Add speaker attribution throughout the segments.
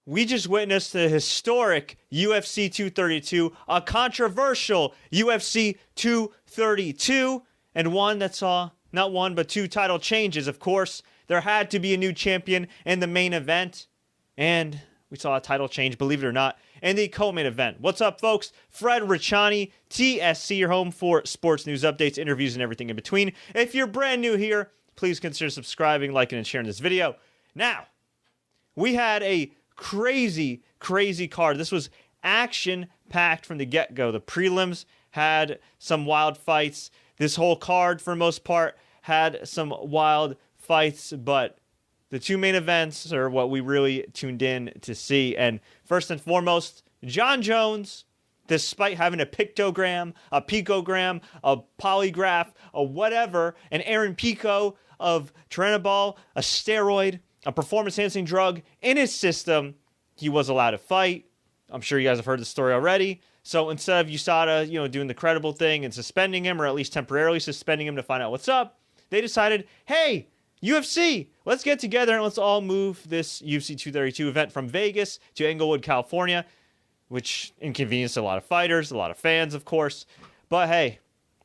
Speaker 1: we just witnessed the historic UFC 232, a controversial UFC 232, and one that saw not one but two title changes. Of course, there had to be a new champion in the main event, and we saw a title change, believe it or not, in the co-main event. What's up, folks? Fred Richani, TSC, your home for sports news updates, interviews, and everything in between. If you're brand new here, please consider subscribing, liking, and sharing this video. Now, we had a crazy card. This was action-packed from the get-go. The prelims had some wild fights. This whole card, for the most part, had some wild fights, but the two main events are what we really tuned in to see. And first and foremost, Jon Jones, despite having a pictogram, a picogram, a polygraph, a whatever, an Aaron Pico of Turinabol, a steroid, a performance-enhancing drug in his system, he was allowed to fight. I'm sure you guys have heard the story already. So instead of USADA, doing the credible thing and suspending him, or at least temporarily suspending him to find out what's up, they decided, hey, UFC, let's get together and let's all move this UFC 232 event from Vegas to Inglewood, California, which inconvenienced a lot of fighters, a lot of fans, of course. But hey,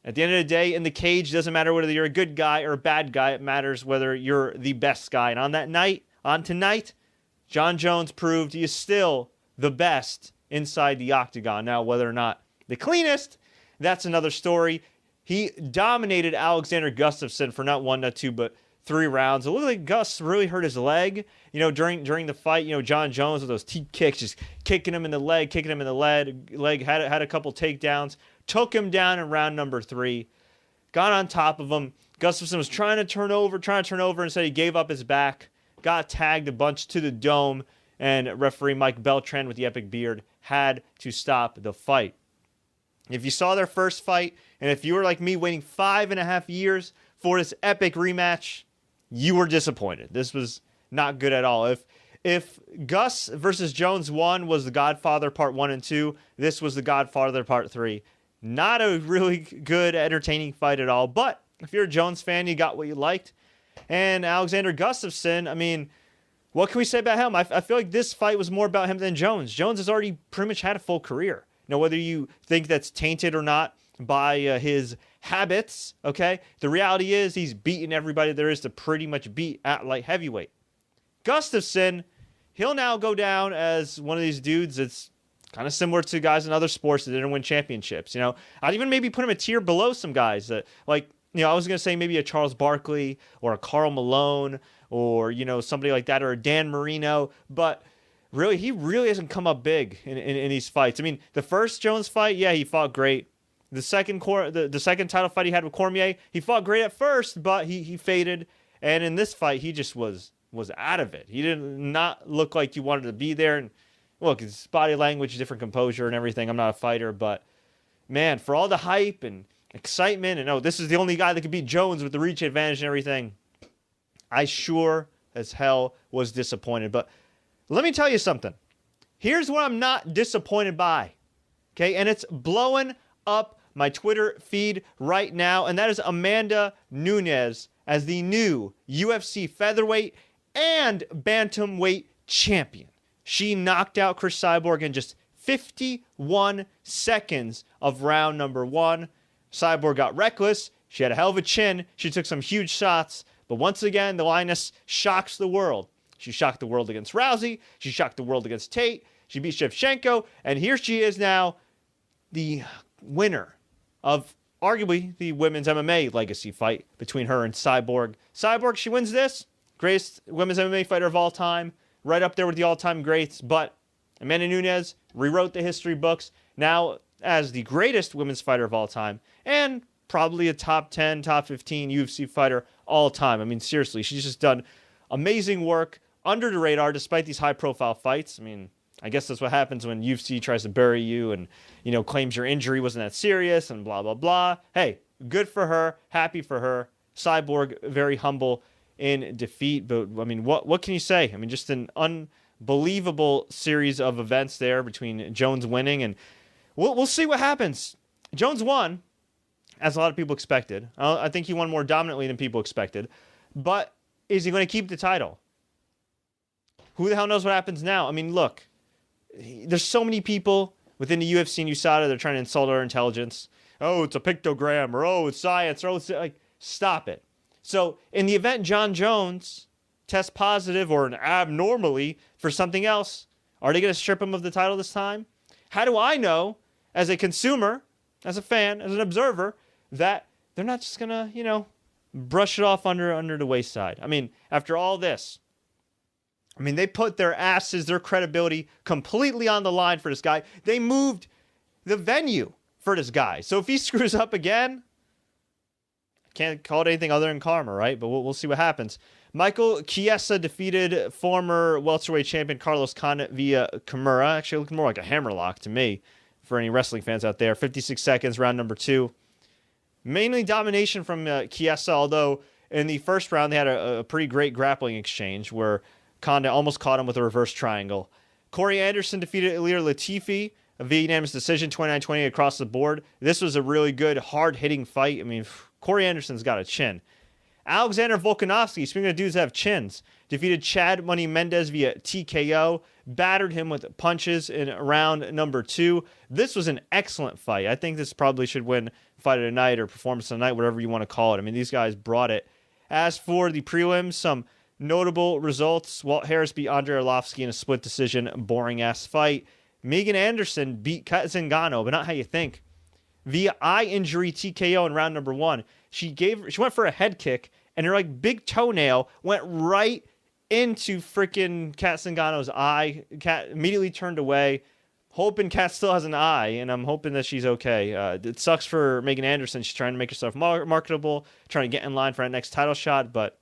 Speaker 1: at the end of the day, in the cage, it doesn't matter whether you're a good guy or a bad guy. It matters whether you're the best guy. And on tonight, Jon Jones proved he is still the best inside the octagon. Now, whether or not the cleanest, that's another story. He dominated Alexander Gustafsson for not one, not two, but 3 rounds. It looked like Gus really hurt his leg, during the fight. Jon Jones with those teep kicks, just kicking him in the leg, had a couple takedowns, took him down in round number 3, got on top of him. Gustafsson was trying to turn over, instead he gave up his back, got tagged a bunch to the dome, and referee Mike Beltran with the epic beard had to stop the fight. If you saw their first fight, and if you were like me waiting 5.5 years for this epic rematch, you were disappointed. This was not good at all. If Gus versus Jones 1 was The Godfather Part 1 and 2, this was The Godfather Part 3. Not a really good, entertaining fight at all. But if you're a Jones fan, you got what you liked. And Alexander Gustafsson, what can we say about him? I feel like this fight was more about him than Jones. Jones has already pretty much had a full career. Now, whether you think that's tainted or not by his habits, okay? The reality is he's beaten everybody there is to pretty much beat at light heavyweight. Gustafsson, he'll now go down as one of these dudes that's kind of similar to guys in other sports that didn't win championships. I'd even maybe put him a tier below some guys that, I was going to say maybe a Charles Barkley or a Karl Malone or, somebody like that, or a Dan Marino. But really, he really hasn't come up big in these fights. The first Jones fight, yeah, he fought great. The second title fight he had with Cormier, he fought great at first, but he faded. And in this fight, he just was out of it. He did not look like he wanted to be there. And look, his body language, different composure and everything. I'm not a fighter, but man, for all the hype and excitement, and this is the only guy that could beat Jones with the reach advantage and everything, I sure as hell was disappointed. But let me tell you something. Here's what I'm not disappointed by. Okay, and it's blowing up my Twitter feed right now, and that is Amanda Nunes as the new UFC featherweight and bantamweight champion. She knocked out Cris Cyborg in just 51 seconds of round number 1. Cyborg got reckless. She had a hell of a chin. She took some huge shots, but once again, the Lioness shocks the world. She shocked the world against Rousey. She shocked the world against Tate. She beat Shevchenko, and here she is now, the winner of arguably the women's MMA legacy fight between her and Cyborg. Cyborg, she wins this. Greatest women's MMA fighter of all time. Right up there with the all-time greats. But Amanda Nunes rewrote the history books now as the greatest women's fighter of all time. And probably a top 10, top 15 UFC fighter all time. Seriously, she's just done amazing work under the radar despite these high-profile fights. I guess that's what happens when UFC tries to bury you and, claims your injury wasn't that serious and blah, blah, blah. Hey, good for her. Happy for her. Cyborg, very humble in defeat. But, what can you say? Just an unbelievable series of events there between Jones winning. And we'll see what happens. Jones won, as a lot of people expected. I think he won more dominantly than people expected. But is he going to keep the title? Who the hell knows what happens now? I mean, look, there's so many people within the UFC and USADA, they're trying to insult our intelligence. Oh, it's a pictogram, or oh, it's science, or oh, it's like, stop it. So in the event Jon Jones tests positive or an abnormally for something else, are they going to strip him of the title this time? How do I know, as a consumer, as a fan, as an observer, that they're not just going to, brush it off under the wayside? I mean, after all this, they put their asses, their credibility completely on the line for this guy. They moved the venue for this guy. So if he screws up again, can't call it anything other than karma, right? But we'll see what happens. Michael Chiesa defeated former welterweight champion Carlos Condit via Kimura. Actually, looking more like a hammerlock to me for any wrestling fans out there. 56 seconds, round number 2. Mainly domination from Chiesa, although in the first round they had a pretty great grappling exchange where Condit almost caught him with a reverse triangle. Corey Anderson defeated Ilir Latifi via unanimous decision, 29-28 across the board. This was a really good, hard-hitting fight. Corey Anderson's got a chin. Alexander Volkanovski, speaking of dudes that have chins, defeated Chad Money Mendez via TKO, battered him with punches in round number 2. This was an excellent fight. I think this probably should win Fight of the Night or Performance of the Night, whatever you want to call it. These guys brought it. As for the prelims, some notable results. Walt Harris beat Andrei Arlovsky in a split decision, boring-ass fight. Megan Anderson beat Kat Zingano, but not how you think. Via eye injury TKO in round number 1. She went for a head kick, and her big toenail went right into freaking Kat Zingano's eye. Kat immediately turned away, hoping Kat still has an eye, and I'm hoping that she's okay. It sucks for Megan Anderson. She's trying to make herself marketable, trying to get in line for that next title shot, but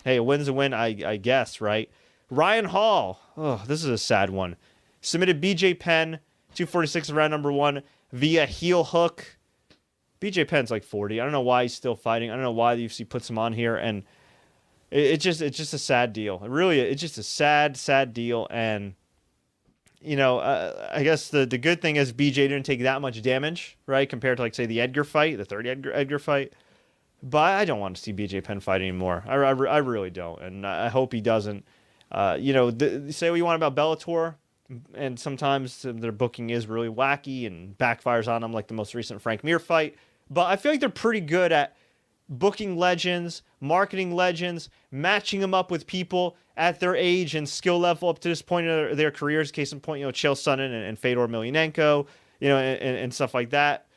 Speaker 1: hey, a win's a win, I guess, right? Ryan Hall, this is a sad one. Submitted BJ Penn, 246 in round number 1, via heel hook. BJ Penn's 40. I don't know why he's still fighting. I don't know why the UFC puts him on here, and it's just a sad deal. It's just a sad deal, and I guess the good thing is BJ didn't take that much damage, right, compared to say the Edgar fight, the third Edgar fight. But I don't want to see BJ Penn fight anymore. I really don't, and I hope he doesn't. Say what you want about Bellator, and sometimes their booking is really wacky and backfires on them, like the most recent Frank Mir fight. But I feel like they're pretty good at booking legends, marketing legends, matching them up with people at their age and skill level up to this point in their careers. Case in point, Chael Sonnen and Fedor Emelianenko, and stuff like that.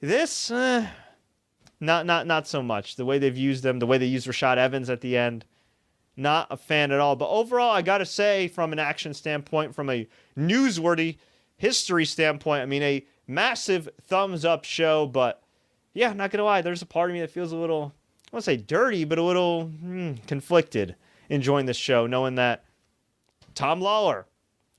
Speaker 1: This, not so much. The way they've used them, the way they used Rashad Evans at the end, not a fan at all. But overall, I got to say, from an action standpoint, from a newsworthy history standpoint, a massive thumbs up show. But yeah, not going to lie, there's a part of me that feels a little, I won't say dirty, but a little conflicted enjoying this show, knowing that Tom Lawler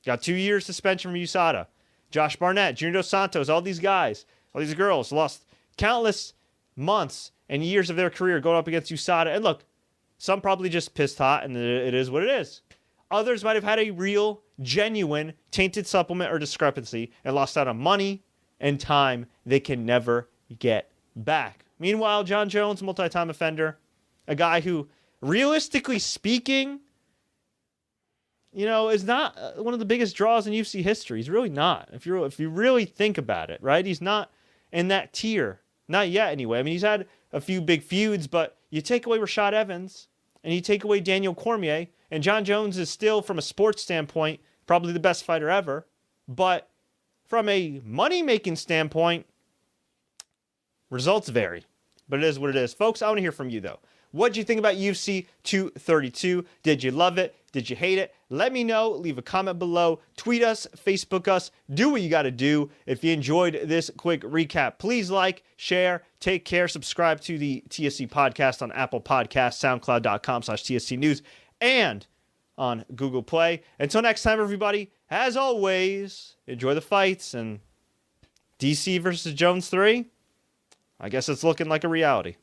Speaker 1: got 2 years suspension from USADA. Josh Barnett, Junior Dos Santos, all these guys, all these girls lost countless months and years of their career going up against USADA. And look, some probably just pissed hot, and it is what it is. Others might have had a real, genuine, tainted supplement or discrepancy and lost out on money and time they can never get back. Meanwhile, Jon Jones, multi-time offender, a guy who, realistically speaking, is not one of the biggest draws in UFC history. He's really not. If you really think about it, right? He's not in that tier. Not yet, anyway. He's had a few big feuds, but you take away Rashad Evans and you take away Daniel Cormier, and Jon Jones is still, from a sports standpoint, probably the best fighter ever. But from a money-making standpoint, results vary. But it is what it is. Folks, I want to hear from you, though. What did you think about UFC 232? Did you love it? Did you hate it? Let me know. Leave a comment below. Tweet us, Facebook us. Do what you got to do. If you enjoyed this quick recap, please like, share, take care, subscribe to the TSC podcast on Apple Podcasts, SoundCloud.com/TSC News, and on Google Play. Until next time, everybody, as always, enjoy the fights. And DC versus Jones 3, I guess it's looking like a reality.